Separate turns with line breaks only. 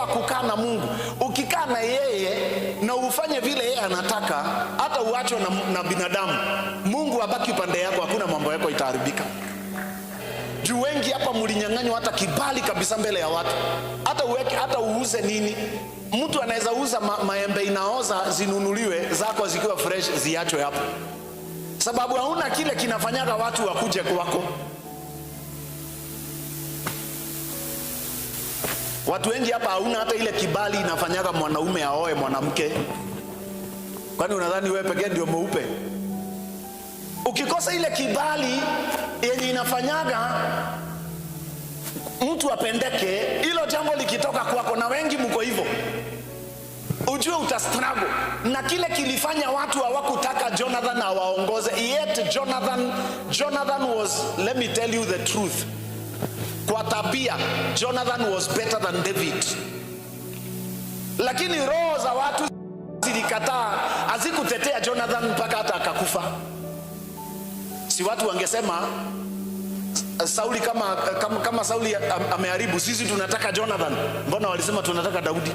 wa kukaa na Mungu. Ukikaa na yeye na ufanye vile yeye anataka, hata uachwe na binadamu, Mungu abaki upande yako, hakuna mambo yako itaharibika. Juu wengi hapa mlinyang'anywa hata kibali kabisa mbele ya watu. Hata uuze nini, mtu anaweza uza maembe inaoza zinunuliwe, zako zikiwa fresh ziachwe hapo, sababu hauna kile kinafanyaga watu wakuje kwako. Watu wengi hapa hauna hata ile kibali inafanyaga mwanaume aoe mwanamke. Kwani unadhani wewe pekee ndio mweupe? Ukikosa ile kibali yenye inafanyaga mtu apendeke, hilo jambo likitoka kwako, na wengi mko hivyo, ujue utastruggle. Na kile kilifanya watu hawakutaka Jonathan awaongoze, yet Jonathan was, let me tell you the truth, kwa tabia Jonathan was better than David. Lakini roho za watu zilikataa, hazikutetea Jonathan mpaka hata akakufa. Si watu wangesema Sauli, kama Sauli ameharibu, sisi tunataka Jonathan. Mbona walisema tunataka Daudi?